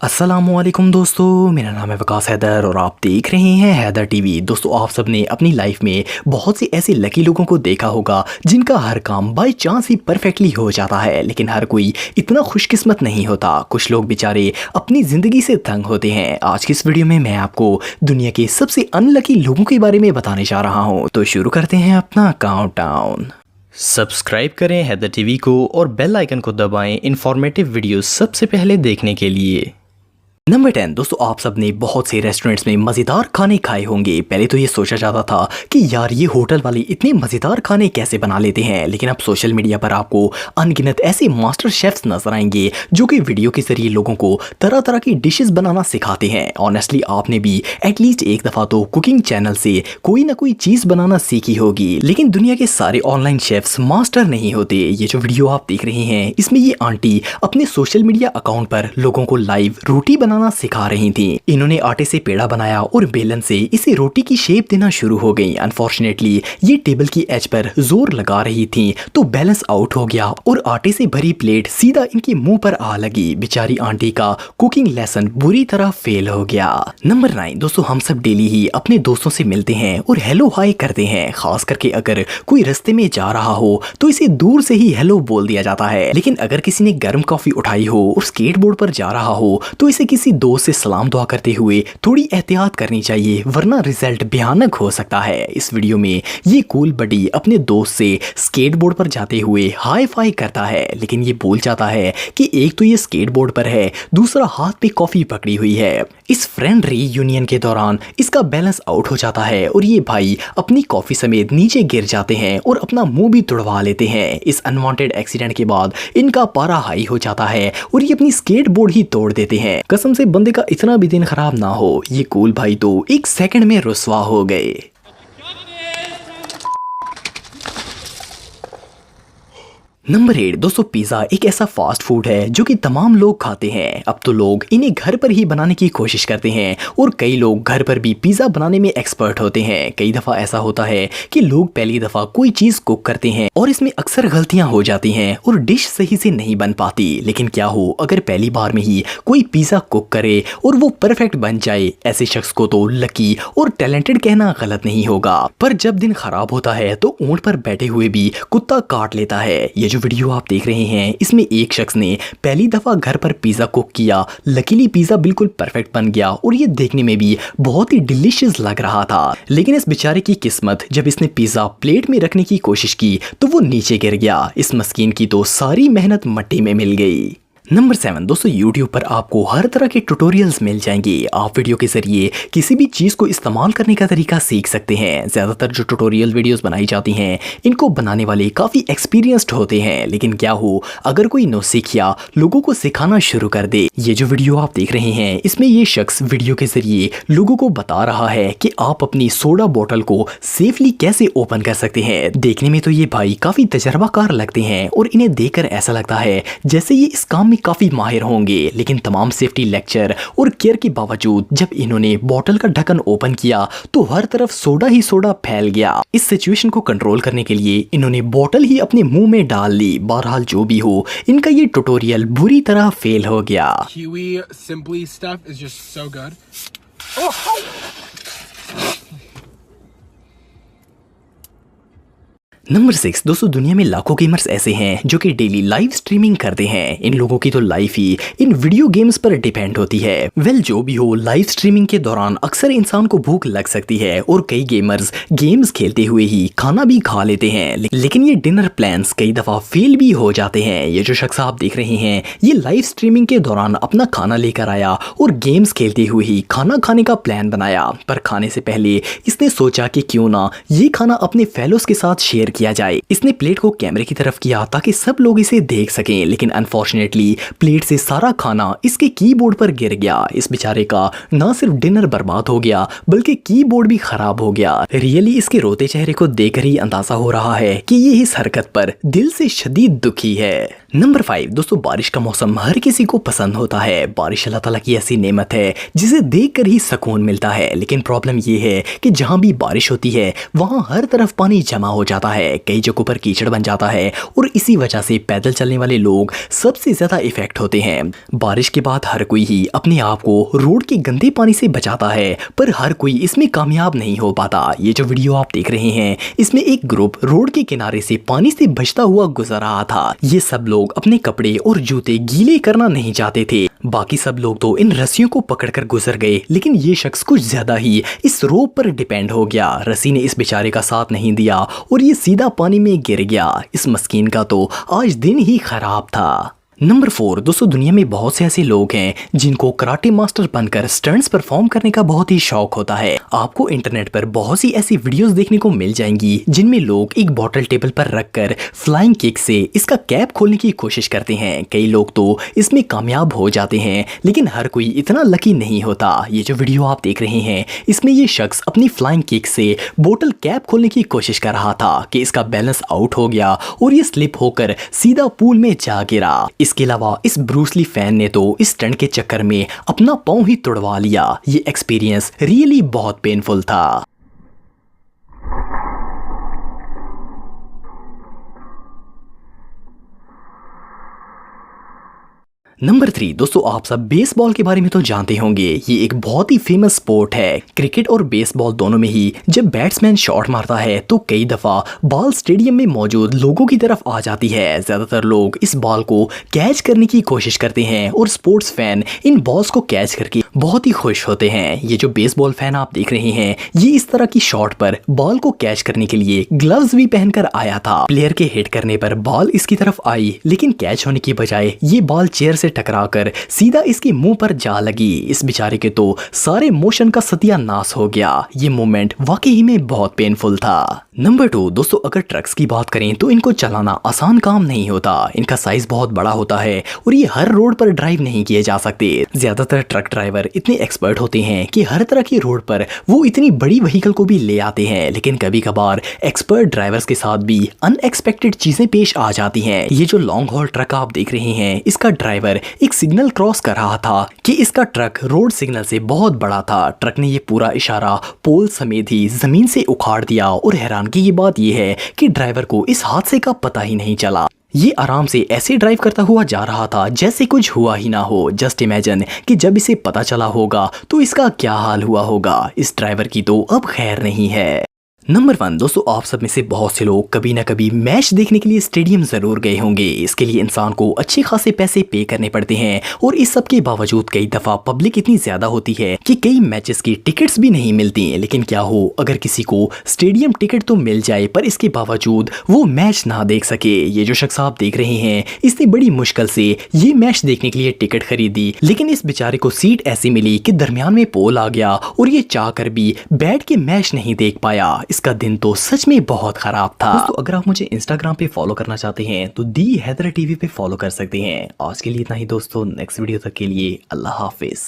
अस्सलामुअलैकुम दोस्तों, मेरा नाम है वकास हैदर और आप देख रहे हैं हैदर टीवी। दोस्तों, आप सब ने अपनी लाइफ में बहुत से ऐसे लकी लोगों को देखा होगा जिनका हर काम बाय चांस ही परफेक्टली हो जाता है, लेकिन हर कोई इतना खुशकिस्मत नहीं होता। कुछ लोग बेचारे अपनी ज़िंदगी से तंग होते हैं। आज की इस वीडियो में मैं आपको दुनिया के सबसे अनलकी लोगों के बारे में बताने जा रहा हूँ। तो शुरू करते हैं अपना काउंटडाउन। सब्सक्राइब करें हैदर टीवी को और बेल आइकन को दबाएं इन्फॉर्मेटिव वीडियो सबसे पहले देखने के लिए। नंबर 10 दोस्तों, आप सब ने बहुत से रेस्टोरेंट्स में मज़ेदार खाने खाए होंगे। पहले तो ये सोचा जाता था कि यार ये होटल वाले इतने मज़ेदार खाने कैसे बना लेते हैं, लेकिन अब सोशल मीडिया पर आपको अनगिनत ऐसे मास्टर शेफ्स नजर आएंगे जो कि वीडियो के जरिए लोगों को तरह तरह की डिशेस बनाना सिखाते हैं। ऑनेस्टली आपने भी एटलीस्ट एक दफ़ा तो कुकिंग चैनल से कोई ना कोई चीज़ बनाना सीखी होगी, लेकिन दुनिया के सारे ऑनलाइन शेफ्स मास्टर नहीं होते। ये जो वीडियो आप देख रहे हैं इसमें ये आंटी अपने सोशल मीडिया अकाउंट पर लोगों को लाइव रोटी बनाना सिखा रही थी। इन्होंने आटे से पेड़ा बनाया और बेलन से इसे रोटी की शेप देना शुरू हो गई। अनफॉर्चुनेटली ये टेबल की एज पर जोर लगा रही थी तो बैलेंस आउट हो गया और आटे से भरी प्लेट सीधा इनके मुंह पर आ लगी। बेचारी आंटी का कुकिंग लेसन बुरी तरह फेल हो गया। नंबर 9 दोस्तों, हम सब डेली ही अपने दोस्तों से मिलते हैं और हेलो हाय करते हैं। खास करके अगर कोई रास्ते में जा रहा हो तो इसे दूर से ही हेलो बोल दिया जाता है, लेकिन अगर किसी ने गर्म कॉफी उठाई हो और स्केटबोर्ड पर जा रहा हो तो इसे किसी दोस्त से सलाम दुआ करते हुए थोड़ी एहतियात करनी चाहिए, वरना रिजल्ट भयानक हो सकता है। इस वीडियो में ये कूल बडी अपने दोस्त से स्केटबोर्ड पर जाते हुए हाई फाई करता है, लेकिन ये भूल जाता है कि एक तो ये स्केटबोर्ड पर है, दूसरा हाथ पे कॉफी पकड़ी हुई है। इस फ्रेंड रीयूनियन के दौरान इसका बैलेंस आउट हो जाता है और ये भाई अपनी कॉफी समेत नीचे गिर जाते हैं और अपना मुंह भी तुड़वा लेते हैं। इस अनवांटेड एक्सीडेंट के बाद इनका पारा हाई हो जाता है और ये अपनी स्केटबोर्ड ही तोड़ देते हैं। कसम से बंदे का इतना भी दिन खराब ना हो, ये कूल भाई तो एक सेकंड में रुस्वा हो गए। नंबर 8 दोस्तों, पिज़्ज़ा एक ऐसा फास्ट फूड है जो कि तमाम लोग खाते हैं। अब तो लोग इन्हें घर पर ही बनाने की कोशिश करते हैं और कई लोग घर पर भी पिज़्ज़ा बनाने में एक्सपर्ट होते हैं। कई दफ़ा ऐसा होता है कि लोग पहली दफ़ा कोई चीज़ कुक करते हैं और इसमें अक्सर गलतियां हो जाती हैं और डिश सही से नहीं बन पाती। लेकिन क्या हो अगर पहली बार में ही कोई पिज़्ज़ा कुक करे और वो परफेक्ट बन जाए, ऐसे शख्स को तो लकी और टैलेंटेड कहना गलत नहीं होगा। पर जब दिन खराब होता है तो ऊंट पर बैठे हुए भी कुत्ता काट लेता है। ये जो वीडियो आप देख रहे हैं इसमें एक शख्स ने पहली दफा घर पर पिज़्ज़ा कुक किया। लकीली पिज़्ज़ा बिल्कुल परफेक्ट बन गया और ये देखने में भी बहुत ही डिलीशियस लग रहा था, लेकिन इस बेचारे की किस्मत, जब इसने पिज़्ज़ा प्लेट में रखने की कोशिश की तो वो नीचे गिर गया। इस मस्कीन की तो सारी मेहनत मिट्टी में मिल गई। नंबर 7 दोस्तों, YouTube पर आपको हर तरह के ट्यूटोरियल्स मिल जाएंगे। आप वीडियो के जरिए किसी भी चीज़ को इस्तेमाल करने का तरीका सीख सकते हैं। ज़्यादातर जो ट्यूटोरियल वीडियोस बनाई जाती हैं इनको बनाने वाले काफ़ी एक्सपीरियंस्ड होते हैं, लेकिन क्या हो अगर कोई नौसिखिया लोगों को सिखाना शुरू कर दे। ये जो वीडियो आप देख रहे हैं इसमें ये शख्स वीडियो के जरिए लोगों को बता रहा है कि आप अपनी सोडा बोतल को सेफली कैसे ओपन कर सकते हैं। देखने में तो ये भाई काफ़ी तजर्बाकार लगते हैं और इन्हें देखकर ऐसा लगता है जैसे ये इस काम काफी माहिर होंगे, लेकिन तमाम सेफ्टी लेक्चर और केयर के बावजूद जब इन्होंने बोतल का ढक्कन ओपन किया तो हर तरफ सोडा ही सोडा फैल गया। इस सिचुएशन को कंट्रोल करने के लिए इन्होंने बोतल ही अपने मुंह में डाल ली। बहरहाल जो भी हो, इनका ये ट्यूटोरियल बुरी तरह फेल हो गया। Kiwi Simply stuff is just so good. Number 6 दोस्तों, दुनिया में लाखों गेमर्स ऐसे हैं जो कि डेली लाइव स्ट्रीमिंग करते हैं। इन लोगों की तो लाइफ ही इन वीडियो गेम्स पर डिपेंड होती है। वेल जो भी हो, लाइव स्ट्रीमिंग के दौरान अक्सर इंसान को भूख लग सकती है और कई गेमर्स गेम्स खेलते हुए ही खाना भी खा लेते हैं, लेकिन ये डिनर प्लान्स कई दफा फेल भी हो जाते हैं। ये जो शख्स आप देख रहे हैं ये लाइव स्ट्रीमिंग के दौरान अपना खाना लेकर आया और गेम्स खेलते हुए ही खाना खाने का प्लान बनाया, पर खाने से पहले इसने सोचा कि क्यों ना ये खाना अपने फेलोज के साथ शेयर किया जाए। इसने प्लेट को कैमरे की तरफ किया ताकि सब लोग इसे देख सकें, लेकिन अनफॉर्चुनेटली प्लेट से सारा खाना इसके कीबोर्ड पर गिर गया। इस बेचारे का ना सिर्फ डिनर बर्बाद हो गया बल्कि कीबोर्ड भी खराब हो गया। रियली इसके रोते चेहरे को देखकर ही अंदाजा हो रहा है कि ये इस हरकत पर दिल से शदीद दुखी है। नंबर 5 दोस्तों, बारिश का मौसम हर किसी को पसंद होता है। बारिश अल्लाह ताला की ऐसी नेमत है जिसे देखकर ही सुकून मिलता है, लेकिन प्रॉब्लम ये है कि जहाँ भी बारिश होती है वहाँ हर तरफ पानी जमा हो जाता है। है, कई जगहों पर कीचड़ बन जाता है और इसी वजह से पैदल चलने वाले लोग सबसे ज्यादा इफेक्ट होते हैं। बारिश के बाद हर कोई ही अपने आप को रोड के गंदे पानी से बचाता है, पर हर कोई इसमें कामयाब नहीं हो पाता। ये जो वीडियो आप देख रहे हैं, इसमें एक ग्रुप रोड के किनारे से पानी से बचता हुआ गुजर रहा था। ये सब लोग अपने कपड़े और जूते गीले करना नहीं चाहते थे। बाकी सब लोग तो इन रस्सियों को पकड़कर गुजर गए, लेकिन ये शख्स कुछ ज्यादा ही इस रोप पर डिपेंड हो गया। रस्सी ने इस बेचारे का साथ नहीं दिया और ये सीधा पानी में गिर गया। इस मस्कीन का तो आज दिन ही खराब था। नंबर 4 दोस्तों, दुनिया में बहुत से ऐसे लोग हैं जिनको कराटे मास्टर बनकर स्टंट्स परफॉर्म करने का बहुत ही शौक होता है। आपको इंटरनेट पर बहुत सी ऐसी वीडियोस देखने को मिल जाएंगी जिनमें लोग एक बॉटल टेबल पर रखकर फ्लाइंग किक से इसका कैप खोलने की कोशिश करते हैं। कई लोग तो इसमें कामयाब हो जाते हैं, लेकिन हर कोई इतना लकी नहीं होता। ये जो वीडियो आप देख रहे हैं, इसमें ये शख्स अपनी फ्लाइंग किक से बोतल कैप खोलने की कोशिश कर रहा था कि इसका बैलेंस आउट हो गया और ये स्लिप होकर सीधा पूल में जा गिरा। इसके अलावा इस ब्रूस ली फैन ने तो इस स्टंट के चक्कर में अपना पांव ही तुड़वा लिया। ये एक्सपीरियंस रियली बहुत पेनफुल था। नंबर 3 दोस्तों, आप सब बेसबॉल के बारे में तो जानते होंगे। ये एक बहुत ही फेमस स्पोर्ट है। क्रिकेट और बेसबॉल दोनों में ही जब बैट्समैन शॉट मारता है तो कई दफा बॉल स्टेडियम में मौजूद लोगों की तरफ आ जाती है। ज्यादातर लोग इस बॉल को कैच करने की कोशिश करते हैं और स्पोर्ट्स फैन इन बॉल्स को कैच करके बहुत ही खुश होते हैं। ये जो बेसबॉल फैन आप देख रहे हैं, ये इस तरह की शॉट पर बॉल को कैच करने के लिए ग्लव्स भी पहनकर आया था। प्लेयर के हिट करने पर बॉल इसकी तरफ आई, लेकिन कैच होने की बजाय ये बॉल चेयर से टकराकर सीधा इसके मुंह पर जा लगी। इस बेचारे के तो सारे मोशन का सत्यानाश हो गया। ये मोमेंट वाकई में बहुत पेनफुल था। नंबर 2 दोस्तों, अगर ट्रक्स की बात करें तो इनको चलाना आसान काम नहीं होता। इनका साइज बहुत बड़ा होता है और ये हर रोड पर ड्राइव नहीं किए जा सकते। ज्यादातर ट्रक ड्राइवर इतने एक्सपर्ट होते हैं कि हर तरह की रोड पर वो इतनी बड़ी व्हीकल को भी ले आते हैं, लेकिन कभी कभार एक्सपर्ट ड्राइवर्स के साथ भी अनएक्सपेक्टेड चीजें पेश आ जाती हैं। ये जो लॉन्ग हॉल ट्रक आप देख रहे हैं, इसका ड्राइवर एक सिग्नल क्रॉस कर रहा था कि इसका ट्रक रोड सिग्नल से बहुत बड़ा था। ट्रक ने ये पूरा इशारा पोल समेत ही जमीन से उखाड़ दिया और हैरानगी की बात यह है कि ड्राइवर को इस हादसे का पता ही नहीं चला। ये आराम से ऐसे ड्राइव करता हुआ जा रहा था जैसे कुछ हुआ ही ना हो। जस्ट इमेजिन कि जब इसे पता चला होगा तो इसका क्या हाल हुआ होगा। इस ड्राइवर की तो अब खैर नहीं है। नंबर 1 दोस्तों, आप सब में से बहुत से लोग कभी ना कभी मैच देखने के लिए स्टेडियम जरूर गए होंगे। इसके लिए इंसान को अच्छे खासे पैसे पे करने पड़ते हैं और इस सब के बावजूद कई दफा पब्लिक इतनी ज्यादा होती है कि कई मैचेस की टिकट्स भी नहीं मिलती। लेकिन क्या हो अगर किसी को स्टेडियम टिकट तो मिल जाए पर इसके बावजूद वो मैच ना देख सके। ये जो शख्स आप देख रहे हैं, इसने बड़ी मुश्किल से ये मैच देखने के लिए टिकट खरीदी, लेकिन इस बेचारे को सीट ऐसी मिली कि दरमियान में पोल आ गया और ये चाह कर भी बैठ के मैच नहीं देख पाया। इसका दिन तो सच में बहुत खराब था। दोस्तों, अगर आप मुझे इंस्टाग्राम पे फॉलो करना चाहते हैं तो दी हैदर टीवी पे फॉलो कर सकते हैं। आज के लिए इतना ही दोस्तों, नेक्स्ट वीडियो तक के लिए अल्लाह हाफिज।